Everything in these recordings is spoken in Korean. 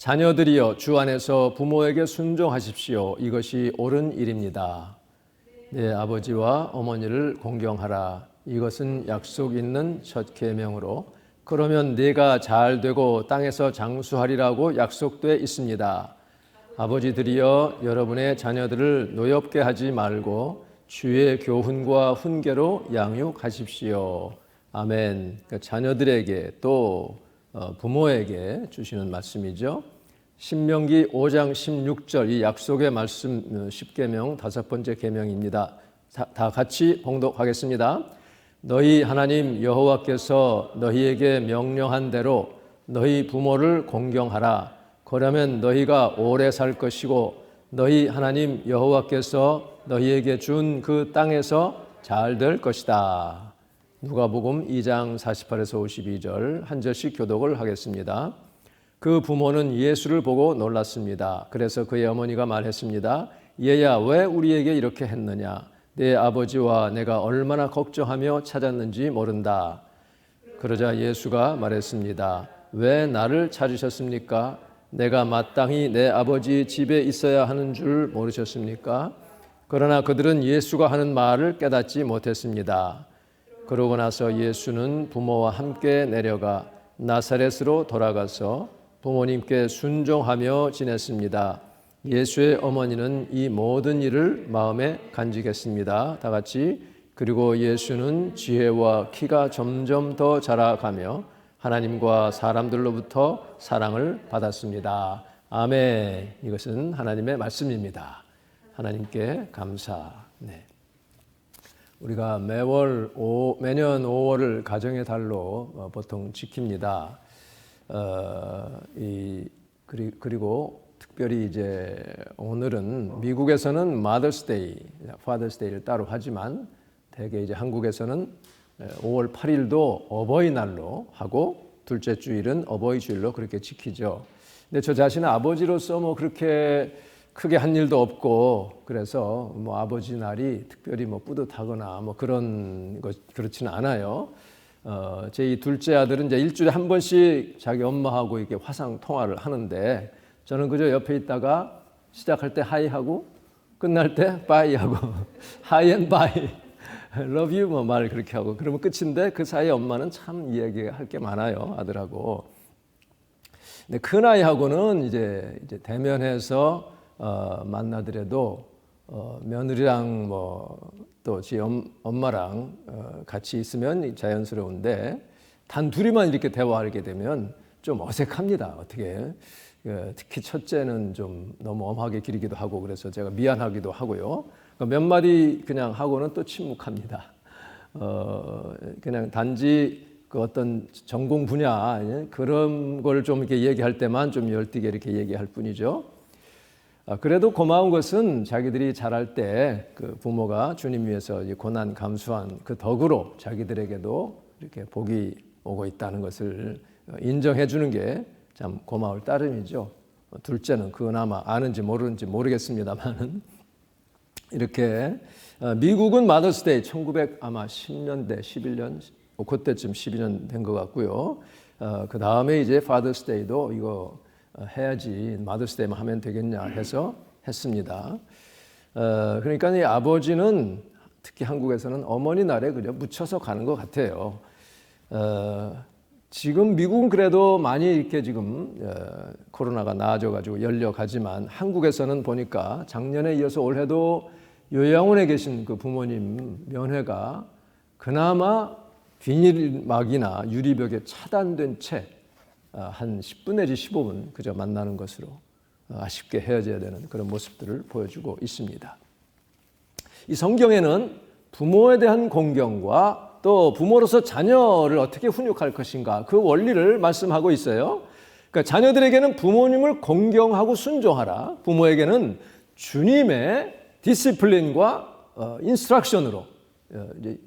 자녀들이여 주 안에서 부모에게 순종하십시오. 이것이 옳은 일입니다. 내 아버지와 어머니를 공경하라. 이것은 약속 있는 첫 계명으로 그러면 네가 잘 되고 땅에서 장수하리라고 약속돼 있습니다. 아버지들이여 여러분의 자녀들을 노엽게 하지 말고 주의 교훈과 훈계로 양육하십시오. 아멘. 자녀들에게 또 부모에게 주시는 말씀이죠. 신명기 5장 16절 이 약속의 말씀 10계명 5번째 계명입니다. 다 같이 봉독하겠습니다. 너희 하나님 여호와께서 너희에게 명령한 대로 너희 부모를 공경하라. 그러면 너희가 오래 살 것이고 너희 하나님 여호와께서 너희에게 준 그 땅에서 잘 될 것이다. 누가복음 2장 48에서 52절 한 절씩 교독을 하겠습니다. 그 부모는 예수를 보고 놀랐습니다. 그래서 그의 어머니가 말했습니다. 얘야 왜 우리에게 이렇게 했느냐? 내 아버지와 내가 얼마나 걱정하며 찾았는지 모른다. 그러자 예수가 말했습니다. 왜 나를 찾으셨습니까? 내가 마땅히 내 아버지 집에 있어야 하는 줄 모르셨습니까? 그러나 그들은 예수가 하는 말을 깨닫지 못했습니다. 그러고 나서 예수는 부모와 함께 내려가 나사렛으로 돌아가서 부모님께 순종하며 지냈습니다. 예수의 어머니는 이 모든 일을 마음에 간직했습니다. 다 같이 그리고 예수는 지혜와 키가 점점 더 자라가며 하나님과 사람들로부터 사랑을 받았습니다. 아멘. 이것은 하나님의 말씀입니다. 하나님께 감사. 네. 우리가 매년 5월을 가정의 달로 보통 지킵니다. 그리고 특별히 이제 오늘은 미국에서는 마더스데이, 파더스데이를 따로 하지만 대개 이제 한국에서는 5월 8일도 어버이날로 하고 둘째 주일은 어버이 주일로 그렇게 지키죠. 근데 저 자신은 아버지로서 뭐 그렇게 크게 한 일도 없고 그래서 뭐 아버지 날이 특별히 뭐 뿌듯하거나 뭐 그런 것 그렇지는 않아요. 제 이 둘째 아들은 이제 일주일에 한 번씩 자기 엄마하고 이렇게 화상 통화를 하는데 저는 그저 옆에 있다가 시작할 때 하이하고 끝날 때 바이하고 하이 앤 바이 love you 뭐 말 그렇게 하고 그러면 끝인데 그 사이에 엄마는 참 이야기할 게 많아요 아들하고. 근데 큰 아이하고는 이제 대면해서 만나더라도 며느리랑 뭐 또 지 엄마랑 같이 있으면 자연스러운데 단 둘이만 이렇게 대화하게 되면 좀 어색합니다. 어떻게 특히 첫째는 좀 너무 엄하게 기르기도 하고 그래서 제가 미안하기도 하고요. 몇 마디 그냥 하고는 또 침묵합니다. 그냥 단지 그 어떤 전공 분야 그런 걸 좀 이렇게 얘기할 때만 좀 열띠게 이렇게 얘기할 뿐이죠. 그래도 고마운 것은 자기들이 자랄 때 그 부모가 주님 위해서 고난 감수한 그 덕으로 자기들에게도 이렇게 복이 오고 있다는 것을 인정해 주는 게 참 고마울 따름이죠. 둘째는 그나마 아는지 모르는지 모르겠습니다만은 이렇게 미국은 마더스데이 1910년대 11년 그때쯤 12년 된 것 같고요. 그 다음에 이제 파더스데이도 이거 해야지 마더스데이만 하면 되겠냐 해서 했습니다. 그러니까 이 아버지는 특히 한국에서는 어머니 날에 그냥 묻혀서 가는 것 같아요. 지금 미국은 그래도 많이 이렇게 지금 코로나가 나아져가지고 열려가지만 한국에서는 보니까 작년에 이어서 올해도 요양원에 계신 그 부모님 면회가 그나마 비닐막이나 유리벽에 차단된 채 한 10분 내지 15분 그저 만나는 것으로 아쉽게 헤어져야 되는 그런 모습들을 보여주고 있습니다. 이 성경에는 부모에 대한 공경과 또 부모로서 자녀를 어떻게 훈육할 것인가 그 원리를 말씀하고 있어요. 그러니까 자녀들에게는 부모님을 공경하고 순종하라. 부모에게는 주님의 디시플린과 인스트럭션으로 이제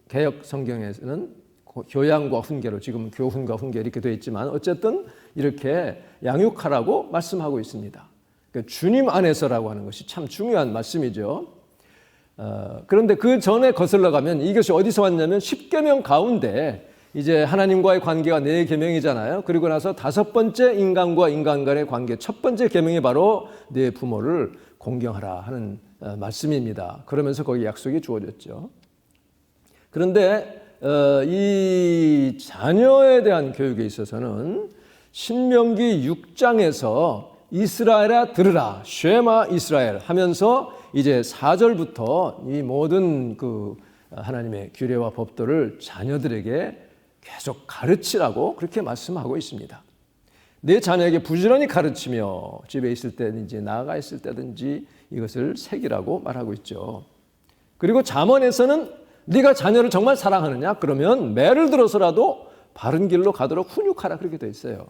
개역 성경에서는 교양과 훈계로 지금 교훈과 훈계 이렇게 되어 있지만 어쨌든 이렇게 양육하라고 말씀하고 있습니다. 그러니까 주님 안에서라고 하는 것이 참 중요한 말씀이죠. 그런데 그 전에 거슬러 가면 이것이 어디서 왔냐면 10계명 가운데 이제 하나님과의 관계가 네 계명이잖아요. 그리고 나서 다섯 번째 인간과 인간 간의 관계, 첫 번째 계명이 바로 네 부모를 공경하라 하는 말씀입니다. 그러면서 거기 약속이 주어졌죠. 그런데 이 자녀에 대한 교육에 있어서는 신명기 6장에서 이스라엘아 들으라, 쉐마 이스라엘 하면서 이제 4절부터 이 모든 그 하나님의 규례와 법도를 자녀들에게 계속 가르치라고 그렇게 말씀하고 있습니다. 내 자녀에게 부지런히 가르치며 집에 있을 때든지 나아가 있을 때든지 이것을 새기라고 말하고 있죠. 그리고 잠언에서는 네가 자녀를 정말 사랑하느냐? 그러면 매를 들어서라도 바른 길로 가도록 훈육하라 그렇게 되어 있어요.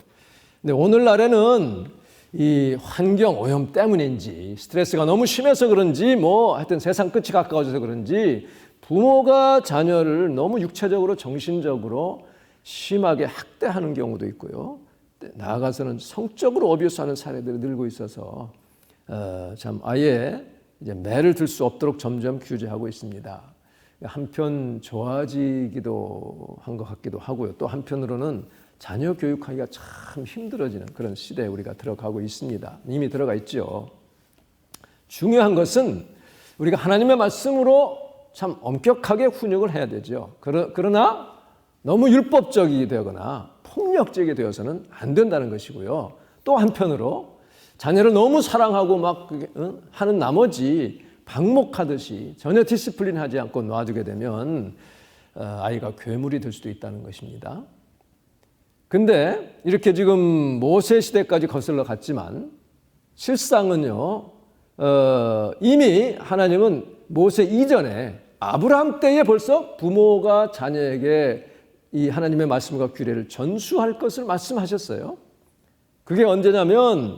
근데 오늘날에는 이 환경 오염 때문인지 스트레스가 너무 심해서 그런지 뭐 하여튼 세상 끝이 가까워져서 그런지 부모가 자녀를 너무 육체적으로 정신적으로 심하게 학대하는 경우도 있고요. 나아가서는 성적으로 어뷰스하는 사례들이 늘고 있어서 참 아예 이제 매를 들 수 없도록 점점 규제하고 있습니다. 한편 좋아지기도 한 것 같기도 하고요. 또 한편으로는 자녀 교육하기가 참 힘들어지는 그런 시대에 우리가 들어가고 있습니다. 이미 들어가 있죠. 중요한 것은 우리가 하나님의 말씀으로 참 엄격하게 훈육을 해야 되죠. 그러나 너무 율법적이 되거나 폭력적이 되어서는 안 된다는 것이고요. 또 한편으로 자녀를 너무 사랑하고 막 하는 나머지 방목하듯이 전혀 디시플린하지 않고 놔두게 되면 아이가 괴물이 될 수도 있다는 것입니다. 근데 이렇게 지금 모세 시대까지 거슬러 갔지만 실상은요, 이미 하나님은 모세 이전에 아브라함 때에 벌써 부모가 자녀에게 이 하나님의 말씀과 규례를 전수할 것을 말씀하셨어요. 그게 언제냐면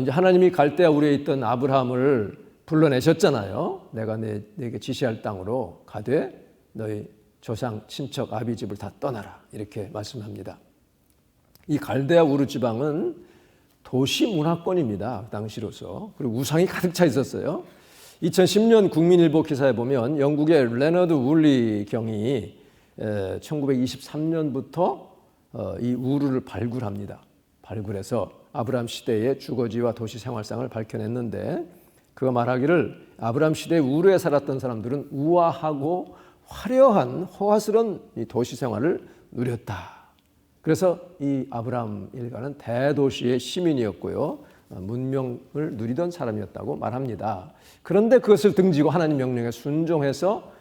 이제 하나님이 갈대아 우르에 있던 아브라함을 불러내셨잖아요. 내가 내게 지시할 땅으로 가되 너희 조상 친척 아비 집을 다 떠나라 이렇게 말씀합니다. 이 갈대아 우르 지방은 도시 문화권입니다. 그 당시로서. 그리고 우상이 가득 차 있었어요. 2010년 국민일보 기사에 보면 영국의 레너드 울리 경이 1923년부터 이 우르를 발굴합니다. 발굴해서 아브라함 시대의 주거지와 도시 생활상을 밝혀냈는데 그가 말하기를 아브라함 시대에 우르에 살았던 사람들은 우아하고 화려한 호화스러운 이 도시 생활을 누렸다. 그래서 이 아브라함 일가는 대도시의 시민이었고요. 문명을 누리던 사람이었다고 말합니다. 그런데 그것을 등지고 하나님 명령에 순종해서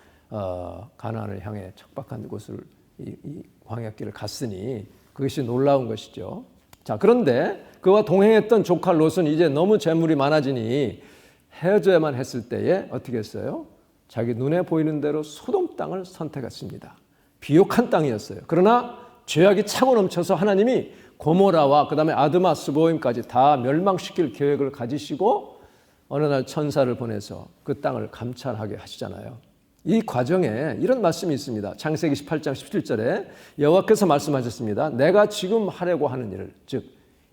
가나안을 향해 척박한 곳을 이 광야길을 갔으니 그것이 놀라운 것이죠. 자, 그런데 그와 동행했던 조카 롯은 이제 너무 재물이 많아지니 헤어져야만 했을 때에 어떻게 했어요? 자기 눈에 보이는 대로 소돔 땅을 선택했습니다. 비옥한 땅이었어요. 그러나 죄악이 차고 넘쳐서 하나님이 고모라와 그 다음에 아드마 스보임까지 다 멸망시킬 계획을 가지시고 어느 날 천사를 보내서 그 땅을 감찰하게 하시잖아요. 이 과정에 이런 말씀이 있습니다. 창세기 18장 17절에 여호와께서 말씀하셨습니다. 내가 지금 하려고 하는 일을, 즉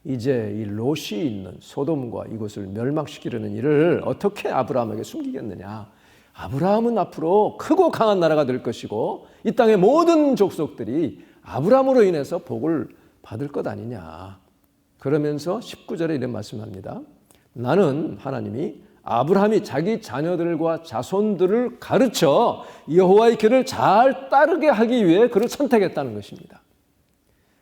이제 이 롯이 있는 소돔과 이곳을 멸망시키려는 일을 어떻게 아브라함에게 숨기겠느냐. 아브라함은 앞으로 크고 강한 나라가 될 것이고 이 땅의 모든 족속들이 아브라함으로 인해서 복을 받을 것 아니냐. 그러면서 19절에 이런 말씀합니다. 나는 하나님이 아브라함이 자기 자녀들과 자손들을 가르쳐 여호와의 길을 잘 따르게 하기 위해 그를 선택했다는 것입니다.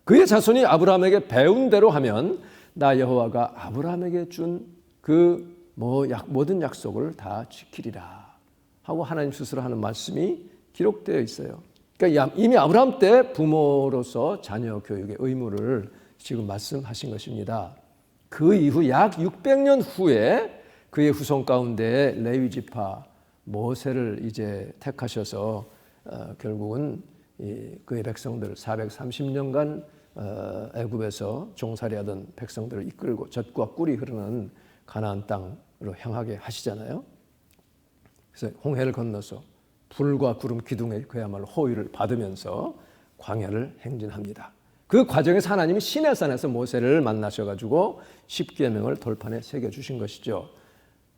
그의 자손이 아브라함에게 배운 대로 하면 나 여호와가 아브라함에게 준 그 모든 약속을 다 지키리라 하고 하나님 스스로 하는 말씀이 기록되어 있어요. 그러니까 이미 아브라함 때 부모로서 자녀 교육의 의무를 지금 말씀하신 것입니다. 그 이후 약 600년 후에 그의 후손 가운데 레위 지파 모세를 이제 택하셔서 결국은 그의 백성들 430년간 애굽에서 종살이하던 백성들을 이끌고 젖과 꿀이 흐르는 가나안 땅으로 향하게 하시잖아요. 그래서 홍해를 건너서 불과 구름 기둥에 그야말로 호위를 받으면서 광야를 행진합니다. 그 과정에서 하나님이 시내산에서 모세를 만나셔가지고 십계명을 돌판에 새겨주신 것이죠.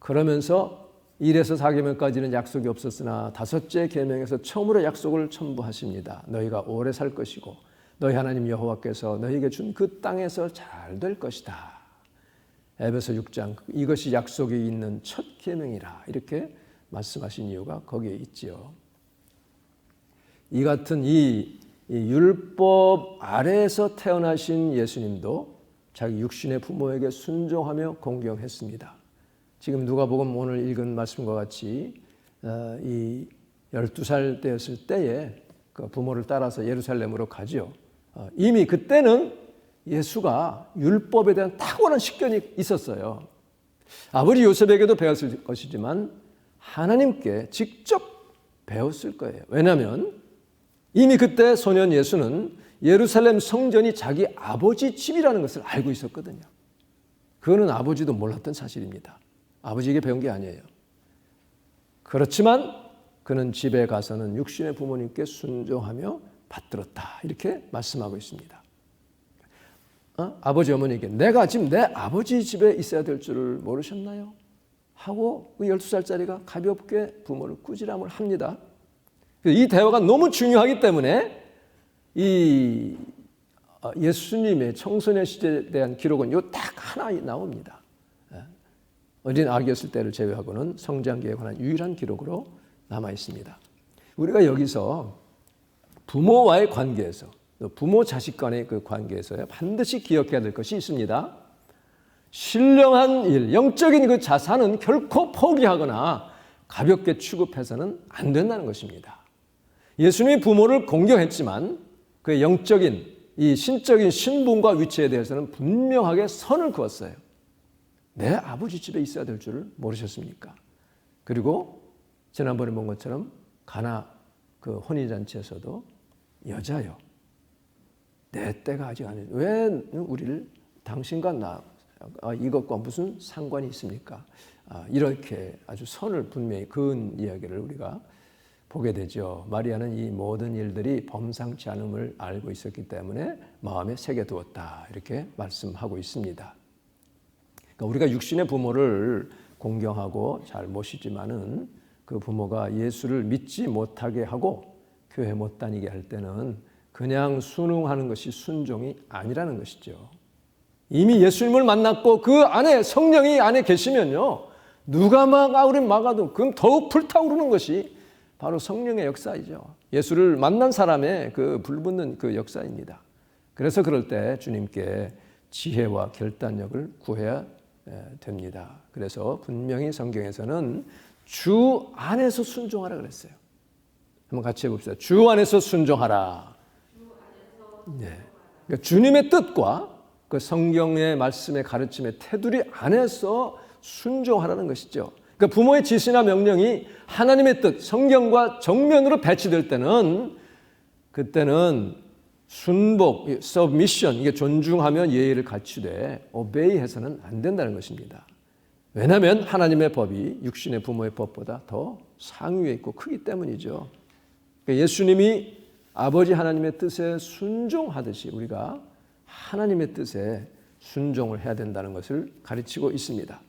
그러면서 1에서 4계명까지는 약속이 없었으나 다섯째 계명에서 처음으로 약속을 첨부하십니다. 너희가 오래 살 것이고 너희 하나님 여호와께서 너희에게 준 그 땅에서 잘 될 것이다. 에베소 6장 이것이 약속이 있는 첫 계명이라 이렇게 말씀하신 이유가 거기에 있지요. 이 같은 이 율법 아래에서 태어나신 예수님도 자기 육신의 부모에게 순종하며 공경했습니다. 지금 누가복음 오늘 읽은 말씀과 같이 이 12살 되었을 때에 그 부모를 따라서 예루살렘으로 가죠. 이미 그때는 예수가 율법에 대한 탁월한 식견이 있었어요. 아버지 요셉에게도 배웠을 것이지만 하나님께 직접 배웠을 거예요. 왜냐하면 이미 그때 소년 예수는 예루살렘 성전이 자기 아버지 집이라는 것을 알고 있었거든요. 그거는 아버지도 몰랐던 사실입니다. 아버지에게 배운 게 아니에요. 그렇지만 그는 집에 가서는 육신의 부모님께 순종하며 받들었다. 이렇게 말씀하고 있습니다. 아버지 어머니에게 내가 지금 내 아버지 집에 있어야 될 줄을 모르셨나요? 하고 그 12살짜리가 가볍게 부모를 꾸지람을 합니다. 이 대화가 너무 중요하기 때문에 이 예수님의 청소년 시절에 대한 기록은 요 딱 하나 나옵니다. 어린 아기였을 때를 제외하고는 성장기에 관한 유일한 기록으로 남아 있습니다. 우리가 여기서 부모와의 관계에서 부모 자식 간의 그 관계에서 반드시 기억해야 될 것이 있습니다. 신령한 일, 영적인 그 자산은 결코 포기하거나 가볍게 취급해서는 안 된다는 것입니다. 예수님이 부모를 공경했지만 그의 영적인 이 신적인 신분과 위치에 대해서는 분명하게 선을 그었어요. 내 아버지 집에 있어야 될 줄을 모르셨습니까? 그리고 지난번에 본 것처럼 가나 그 혼인잔치에서도 여자요. 내 때가 아직 아니에요. 왜 우리를 당신과 나 이것과 무슨 상관이 있습니까? 이렇게 아주 선을 분명히 그은 이야기를 우리가 보게 되죠. 마리아는 이 모든 일들이 범상치 않음을 알고 있었기 때문에 마음에 새겨두었다. 이렇게 말씀하고 있습니다. 그러니까 우리가 육신의 부모를 공경하고 잘 모시지만은 그 부모가 예수를 믿지 못하게 하고 교회 못 다니게 할 때는 그냥 순응하는 것이 순종이 아니라는 것이죠. 이미 예수님을 만났고 그 안에 성령이 안에 계시면요. 누가 우리 막아도 그건 더욱 불타오르는 것이 바로 성령의 역사이죠. 예수를 만난 사람의 그 불붙는 그 역사입니다. 그래서 그럴 때 주님께 지혜와 결단력을 구해야 됩니다. 그래서 분명히 성경에서는 주 안에서 순종하라 그랬어요. 한번 같이 해봅시다. 주 안에서 순종하라. 네. 그러니까 주님의 뜻과 그 성경의 말씀의 가르침의 테두리 안에서 순종하라는 것이죠. 그러니까 부모의 지시나 명령이 하나님의 뜻, 성경과 정면으로 배치될 때는 그때는 순복, submission, 이게 존중하며 예의를 갖추되 obey 해서는 안 된다는 것입니다. 왜냐하면 하나님의 법이 육신의 부모의 법보다 더 상위에 있고 크기 때문이죠. 그러니까 예수님이 아버지 하나님의 뜻에 순종하듯이 우리가 하나님의 뜻에 순종을 해야 된다는 것을 가르치고 있습니다.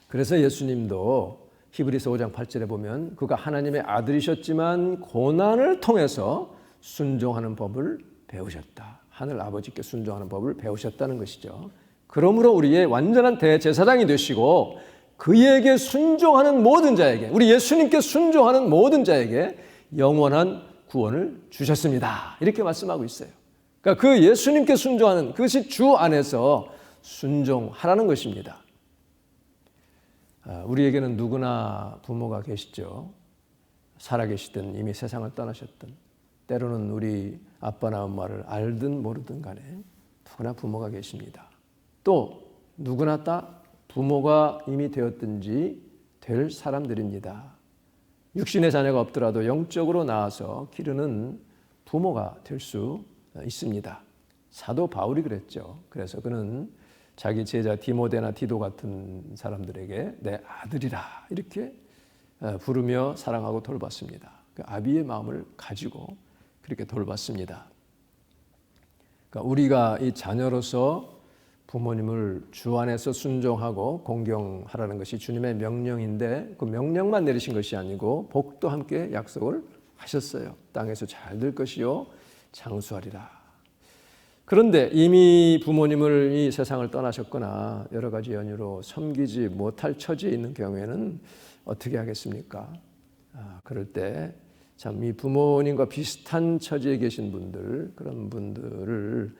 그래서 예수님도 히브리서 5장 8절에 보면 그가 하나님의 아들이셨지만 고난을 통해서 순종하는 법을 배우셨다. 하늘 아버지께 순종하는 법을 배우셨다는 것이죠. 그러므로 우리의 완전한 대제사장이 되시고 그에게 순종하는 모든 자에게, 우리 예수님께 순종하는 모든 자에게 영원한 구원을 주셨습니다. 이렇게 말씀하고 있어요. 그러니까 그 예수님께 순종하는 그것이 주 안에서 순종하라는 것입니다. 우리에게는 누구나 부모가 계시죠. 살아계시든 이미 세상을 떠나셨든 때로는 우리 아빠나 엄마를 알든 모르든 간에 누구나 부모가 계십니다. 또 누구나 다 부모가 이미 되었든지 될 사람들입니다. 육신의 자녀가 없더라도 영적으로 나아서 기르는 부모가 될 수 있습니다. 사도 바울이 그랬죠. 그래서 그는 자기 제자 디모데나 디도 같은 사람들에게 내 아들이라 이렇게 부르며 사랑하고 돌봤습니다. 그 아비의 마음을 가지고 그렇게 돌봤습니다. 그러니까 우리가 이 자녀로서 부모님을 주 안에서 순종하고 공경하라는 것이 주님의 명령인데 그 명령만 내리신 것이 아니고 복도 함께 약속을 하셨어요. 땅에서 잘 될 것이요 장수하리라. 그런데 이미 부모님을 이 세상을 떠나셨거나 여러 가지 연유로 섬기지 못할 처지에 있는 경우에는 어떻게 하겠습니까? 그럴 때 참 이 부모님과 비슷한 처지에 계신 분들, 그런 분들을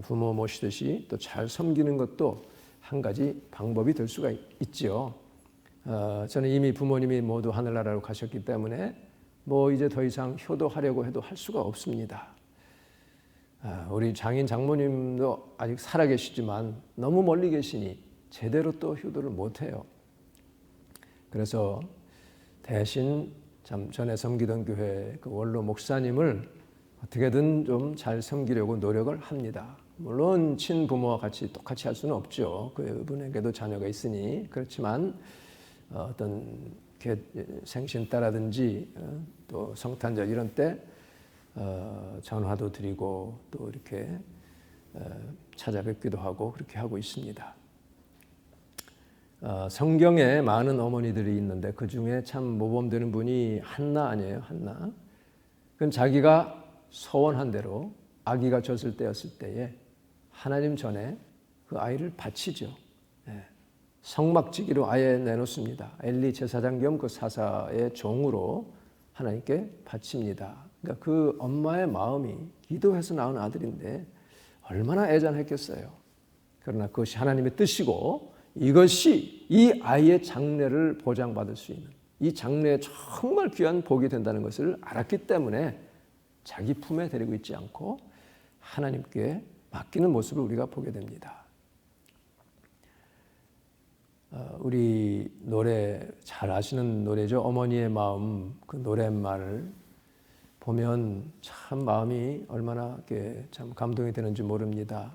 부모 모시듯이 또 잘 섬기는 것도 한 가지 방법이 될 수가 있지요. 저는 이미 부모님이 모두 하늘나라로 가셨기 때문에 뭐 이제 더 이상 효도하려고 해도 할 수가 없습니다. 우리 장인 장모님도 아직 살아계시지만 너무 멀리 계시니 제대로 또 효도를 못해요. 그래서 대신 참 전에 섬기던 교회 그 원로 목사님을 어떻게든 좀 잘 섬기려고 노력을 합니다. 물론 친부모와 같이 똑같이 할 수는 없죠. 그분에게도 자녀가 있으니. 그렇지만 어떤 생신따라든지 또 성탄절 이런 때 전화도 드리고 또 이렇게 찾아뵙기도 하고 그렇게 하고 있습니다. 성경에 많은 어머니들이 있는데 그 중에 참 모범되는 분이 한나 아니에요? 한나. 그건 자기가 소원한 대로 아기가 졌을 때였을 때에 하나님 전에 그 아이를 바치죠. 성막지기로 아예 내놓습니다. 엘리 제사장 겸 그 사사의 종으로 하나님께 바칩니다. 그러니까 그 엄마의 마음이 기도해서 낳은 아들인데 얼마나 애잔했겠어요. 그러나 그것이 하나님의 뜻이고 이것이 이 아이의 장래를 보장받을 수 있는 이 장래에 정말 귀한 복이 된다는 것을 알았기 때문에 자기 품에 데리고 있지 않고 하나님께 맡기는 모습을 우리가 보게 됩니다. 우리 노래 잘 아시는 노래죠. 어머니의 마음 그 노랫말을 보면 참 마음이 얼마나 참 감동이 되는지 모릅니다.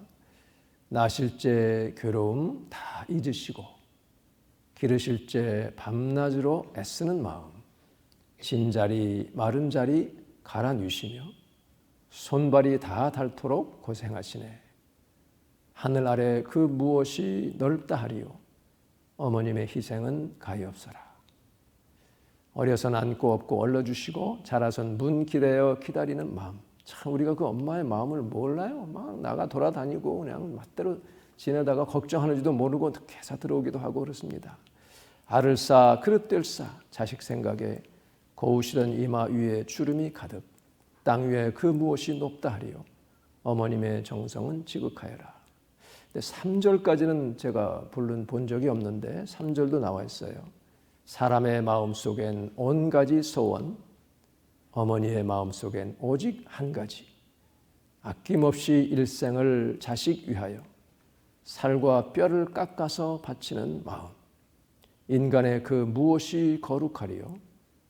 나실 제 괴로움 다 잊으시고 기르실 제 밤낮으로 애쓰는 마음 진자리 마른 자리 갈아 누시며 손발이 다 닳도록 고생하시네. 하늘 아래 그 무엇이 넓다 하리요 어머님의 희생은 가엾어라. 어려선 안고 업고 얼러주시고 자라선 문 기대어 기다리는 마음. 참 우리가 그 엄마의 마음을 몰라요. 막 나가 돌아다니고 그냥 맛대로 지내다가 걱정하는지도 모르고 회사 들어오기도 하고 그렇습니다. 알을 쌓아 그릇될 쌓아 자식 생각에 고우시던 이마 위에 주름이 가득 땅 위에 그 무엇이 높다 하리요 어머님의 정성은 지극하여라. 3절까지는 제가 본 적이 없는데 3절도 나와 있어요. 사람의 마음속엔 온 가지 소원 어머니의 마음속엔 오직 한 가지 아낌없이 일생을 자식 위하여 살과 뼈를 깎아서 바치는 마음 인간의 그 무엇이 거룩하리요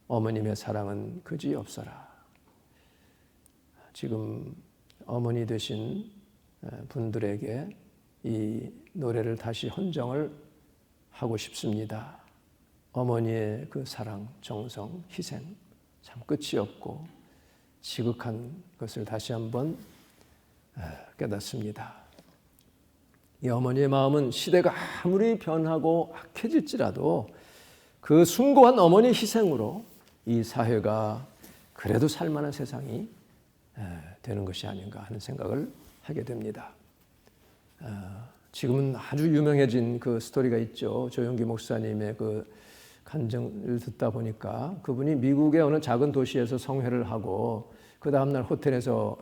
어머님의 사랑은 그지없어라. 지금 어머니 되신 분들에게 이 노래를 다시 헌정을 하고 싶습니다. 어머니의 그 사랑, 정성, 희생 참 끝이 없고 지극한 것을 다시 한번 깨닫습니다. 이 어머니의 마음은 시대가 아무리 변하고 악해질지라도 그 숭고한 어머니의 희생으로 이 사회가 그래도 살만한 세상이 되는 것이 아닌가 하는 생각을 하게 됩니다. 지금은 아주 유명해진 그 스토리가 있죠. 조용기 목사님의 그 간증을 듣다 보니까 그분이 미국의 어느 작은 도시에서 성회를 하고 그 다음날 호텔에서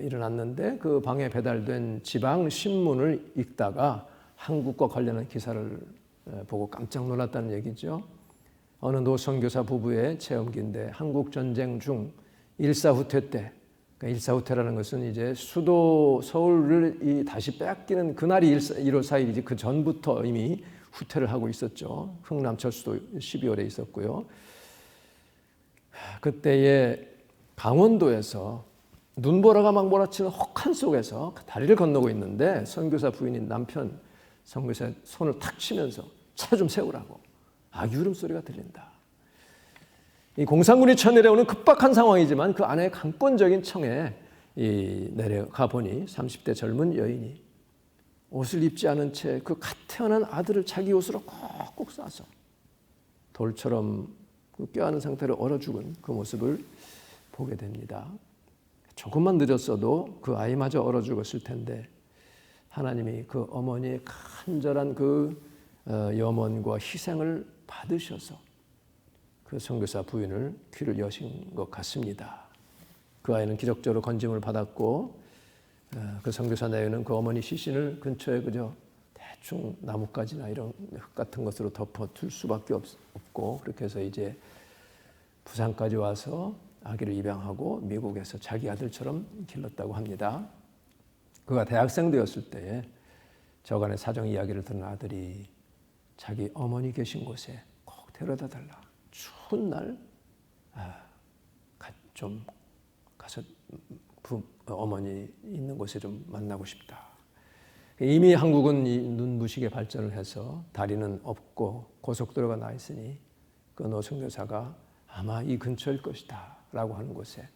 일어났는데 그 방에 배달된 지방 신문을 읽다가 한국과 관련한 기사를 보고 깜짝 놀랐다는 얘기죠. 어느 노선교사 부부의 체험기인데 한국 전쟁 중 일사후퇴 때, 그러니까 일사후퇴라는 것은 이제 수도 서울을 다시 빼앗기는 그날이 1월 4일이지 그 전부터 이미 후퇴를 하고 있었죠. 흥남철수도 12월에 있었고요. 그때에 강원도에서 눈보라가 막 몰아치는 혹한 속에서 다리를 건너고 있는데 선교사 부인인 남편 선교사의 손을 탁 치면서 차 좀 세우라고 울음소리가 들린다. 이 공산군이 쳐내려오는 급박한 상황이지만 그 안에 강권적인 청에 내려가 보니 30대 젊은 여인이 옷을 입지 않은 채 그 갓 태어난 아들을 자기 옷으로 꼭꼭 싸서 돌처럼 그 껴안은 상태로 얼어 죽은 그 모습을 보게 됩니다. 조금만 늦었어도 그 아이마저 얼어 죽었을 텐데 하나님이 그 어머니의 간절한 그 염원과 희생을 받으셔서 그 선교사 부인을 귀를 여신 것 같습니다. 그 아이는 기적적으로 건짐을 받았고 그 선교사 내외는 그 어머니 시신을 근처에 그저 대충 나뭇가지나 이런 흙 같은 것으로 덮어둘 수밖에 없고 그렇게 해서 이제 부산까지 와서 아기를 입양하고 미국에서 자기 아들처럼 길렀다고 합니다. 그가 대학생 되었을 때에 저간의 사정 이야기를 듣는 아들이 자기 어머니 계신 곳에 꼭 데려다 달라. 추운 날 좀 가서 어머니 있는 곳에 좀 만나고 싶다. 이미 한국은 눈부시게 발전을 해서 다리는 없고 고속도로가 나 있으니 그 노선교사가 아마 이 근처일 것이다 라고 하는 곳에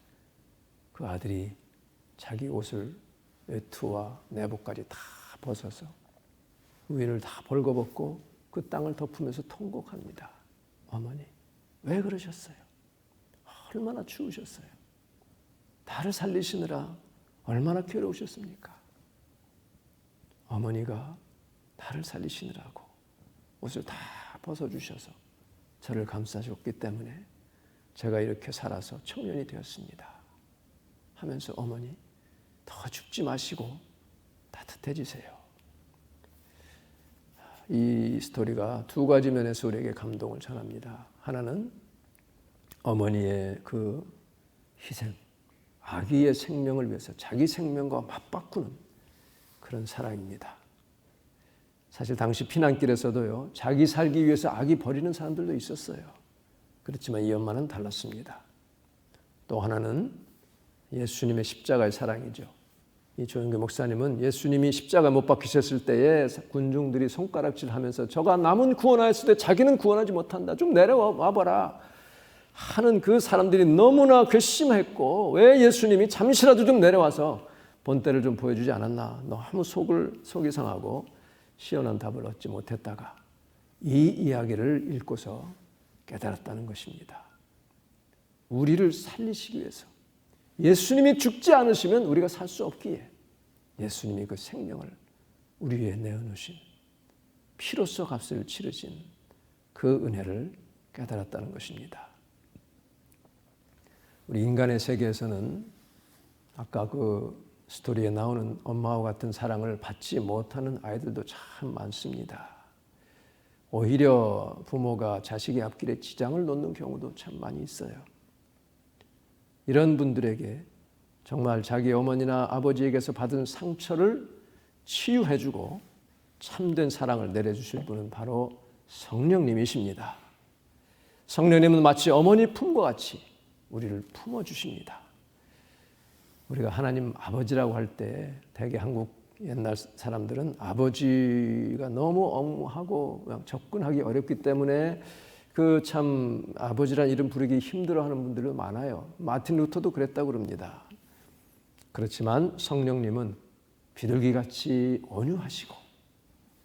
그 아들이 자기 옷을 외투와 내복까지 다 벗어서 위를 다 벌거벗고 그 땅을 덮으면서 통곡합니다. 어머니, 왜 그러셨어요? 얼마나 추우셨어요? 나를 살리시느라 얼마나 괴로우셨습니까? 어머니가 나를 살리시느라고 옷을 다 벗어주셔서 저를 감싸줬기 때문에 제가 이렇게 살아서 청년이 되었습니다. 하면서 어머니 더 춥지 마시고 따뜻해지세요. 이 스토리가 두 가지 면에서 우리에게 감동을 전합니다. 하나는 어머니의 그 희생, 아기의 생명을 위해서 자기 생명과 맞바꾸는 그런 사랑입니다. 사실 당시 피난길에서도요, 자기 살기 위해서 아기 버리는 사람들도 있었어요. 그렇지만 이 엄마는 달랐습니다. 또 하나는 예수님의 십자가의 사랑이죠. 이 조영규 목사님은 예수님이 십자가 못 박히셨을 때에 군중들이 손가락질하면서 저가 남은 구원하였을 때 자기는 구원하지 못한다. 좀 내려와 봐라 하는 그 사람들이 너무나 괘씸했고 왜 예수님이 잠시라도 좀 내려와서 본때를 좀 보여주지 않았나. 너무 속이 상하고 시원한 답을 얻지 못했다가 이 이야기를 읽고서 깨달았다는 것입니다. 우리를 살리시기 위해서 예수님이 죽지 않으시면 우리가 살 수 없기에 예수님이 그 생명을 우리 위해 내어놓으신 피로써 값을 치르신 그 은혜를 깨달았다는 것입니다. 우리 인간의 세계에서는 아까 그 스토리에 나오는 엄마와 같은 사랑을 받지 못하는 아이들도 참 많습니다. 오히려 부모가 자식의 앞길에 지장을 놓는 경우도 참 많이 있어요. 이런 분들에게 정말 자기 어머니나 아버지에게서 받은 상처를 치유해주고 참된 사랑을 내려주실 분은 바로 성령님이십니다. 성령님은 마치 어머니 품과 같이 우리를 품어주십니다. 우리가 하나님 아버지라고 할 때 대개 한국 옛날 사람들은 아버지가 너무 엄하고 그냥 접근하기 어렵기 때문에 그 참 아버지란 이름 부르기 힘들어하는 분들도 많아요. 마틴 루터도 그랬다고 그럽니다. 그렇지만 성령님은 비둘기같이 온유하시고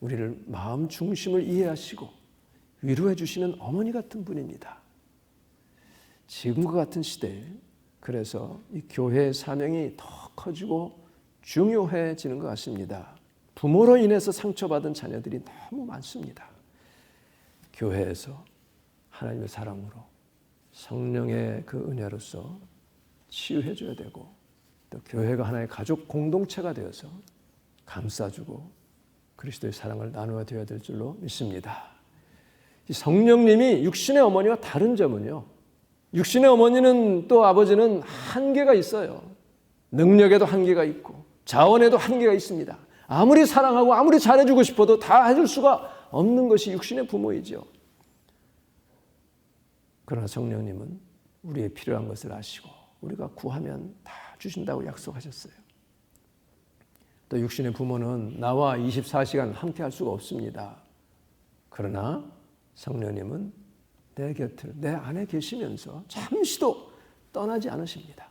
우리를 마음 중심을 이해하시고 위로해 주시는 어머니 같은 분입니다. 지금과 같은 시대에 그래서 이 교회의 사명이 더 커지고 중요해지는 것 같습니다. 부모로 인해서 상처받은 자녀들이 너무 많습니다. 교회에서 하나님의 사랑으로 성령의 그 은혜로서 치유해 줘야 되고 또 교회가 하나의 가족 공동체가 되어서 감싸주고 그리스도의 사랑을 나누어 드려야 될 줄로 믿습니다. 이 성령님이 육신의 어머니와 다른 점은요. 육신의 어머니는 또 아버지는 한계가 있어요. 능력에도 한계가 있고 자원에도 한계가 있습니다. 아무리 사랑하고 아무리 잘해주고 싶어도 다 해줄 수가 없는 것이 육신의 부모이죠. 그러나 성령님은 우리의 필요한 것을 아시고 우리가 구하면 다 주신다고 약속하셨어요. 또 육신의 부모는 나와 24시간 함께 할 수가 없습니다. 그러나 성령님은 내 곁을 내 안에 계시면서 잠시도 떠나지 않으십니다.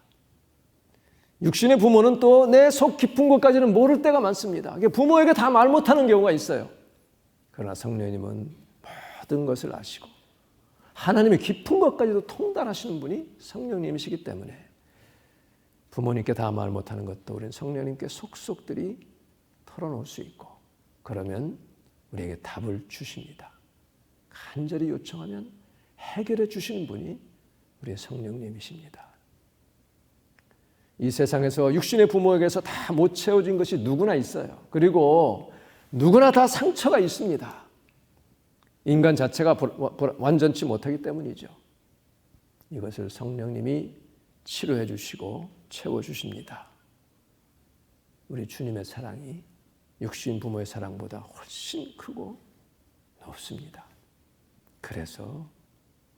육신의 부모는 또 내 속 깊은 것까지는 모를 때가 많습니다. 부모에게 다 말 못하는 경우가 있어요. 그러나 성령님은 모든 것을 아시고 하나님의 깊은 것까지도 통달하시는 분이 성령님이시기 때문에 부모님께 다 말 못하는 것도 우리는 성령님께 속속들이 털어놓을 수 있고, 그러면 우리에게 답을 주십니다. 간절히 요청하면 해결해 주시는 분이 우리의 성령님이십니다. 이 세상에서 육신의 부모에게서 다 못 채워진 것이 누구나 있어요. 그리고 누구나 다 상처가 있습니다. 인간 자체가 완전치 못하기 때문이죠. 이것을 성령님이 치료해 주시고 채워 주십니다. 우리 주님의 사랑이 육신 부모의 사랑보다 훨씬 크고 높습니다. 그래서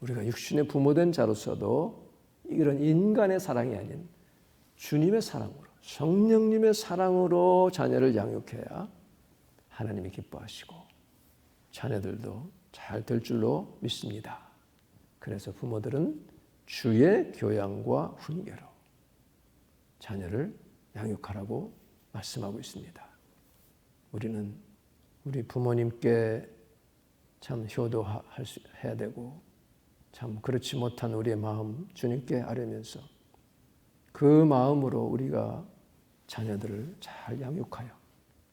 우리가 육신의 부모된 자로서도 이런 인간의 사랑이 아닌 주님의 사랑으로, 성령님의 사랑으로 자녀를 양육해야 하나님이 기뻐하시고 자녀들도 잘 될 줄로 믿습니다. 그래서 부모들은 주의 교양과 훈계로 자녀를 양육하라고 말씀하고 있습니다. 우리는 우리 부모님께 참 효도해야 되고, 참 그렇지 못한 우리의 마음 주님께 아뢰면서 그 마음으로 우리가 자녀들을 잘 양육하여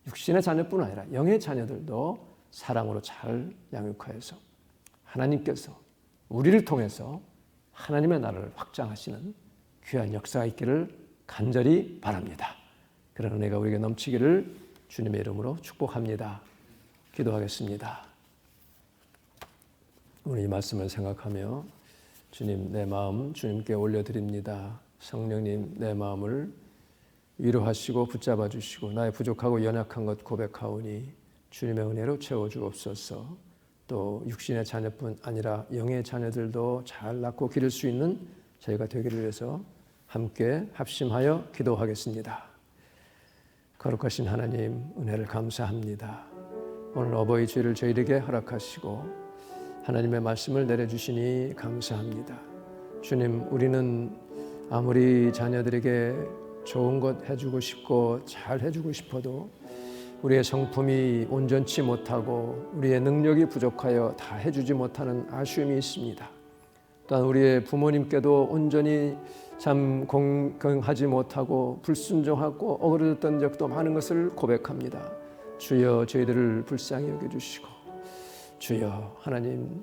육신의 자녀뿐 아니라 영의 자녀들도 사랑으로 잘 양육하여서 하나님께서 우리를 통해서 하나님의 나라를 확장하시는 귀한 역사가 있기를 간절히 바랍니다. 그런 은혜가 우리에게 넘치기를 주님의 이름으로 축복합니다. 기도하겠습니다. 오늘 이 말씀을 생각하며 주님, 내 마음 주님께 올려드립니다. 성령님, 내 마음을 위로하시고 붙잡아 주시고 나의 부족하고 연약한 것 고백하오니 주님의 은혜로 채워주옵소서. 또 육신의 자녀뿐 아니라 영의 자녀들도 잘 낳고 기를 수 있는 저희가 되기를 위해서 함께 합심하여 기도하겠습니다. 거룩하신 하나님, 은혜를 감사합니다. 오늘 어버이 주일을 저희에게 허락하시고 하나님의 말씀을 내려주시니 감사합니다. 주님, 우리는 아무리 자녀들에게 좋은 것 해주고 싶고 잘 해주고 싶어도 우리의 성품이 온전치 못하고 우리의 능력이 부족하여 다 해주지 못하는 아쉬움이 있습니다. 또한 우리의 부모님께도 온전히 참 공경하지 못하고 불순종하고 어그러졌던 적도 많은 것을 고백합니다. 주여, 저희들을 불쌍히 여겨주시고, 주여 하나님,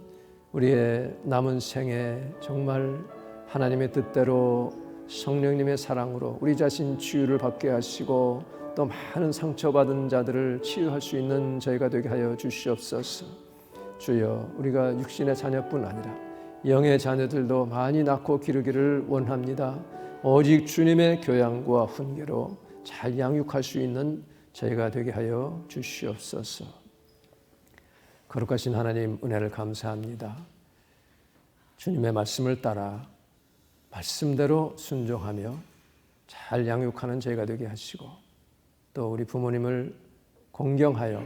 우리의 남은 생에 정말 하나님의 뜻대로 성령님의 사랑으로 우리 자신 치유를 받게 하시고 또 많은 상처받은 자들을 치유할 수 있는 저희가 되게 하여 주시옵소서. 주여, 우리가 육신의 자녀뿐 아니라 영의 자녀들도 많이 낳고 기르기를 원합니다. 오직 주님의 교양과 훈계로 잘 양육할 수 있는 저희가 되게 하여 주시옵소서. 거룩하신 하나님, 은혜를 감사합니다. 주님의 말씀을 따라 말씀대로 순종하며 잘 양육하는 저희가 되게 하시고 또 우리 부모님을 공경하여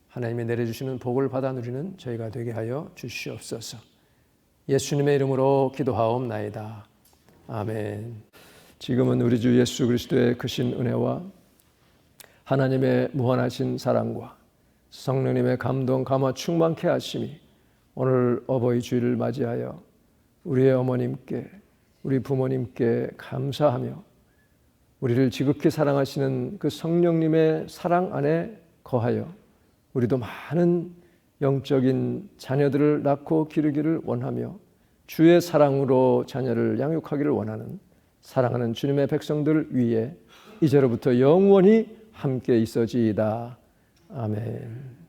하나님이 내려주시는 복을 받아 누리는 저희가 되게 하여 주시옵소서. 예수님의 이름으로 기도하옵나이다. 아멘. 지금은 우리 주 예수 그리스도의 크신 은혜와 하나님의 무한하신 사랑과 성령님의 감동 감화 충만케 하심이 오늘 어버이 주일을 맞이하여 우리의 어머님께, 우리 부모님께 감사하며 우리를 지극히 사랑하시는 그 성령님의 사랑 안에 거하여 우리도 많은 영적인 자녀들을 낳고 기르기를 원하며 주의 사랑으로 자녀를 양육하기를 원하는 사랑하는 주님의 백성들 위에 이제로부터 영원히 함께 있어지이다. 아멘.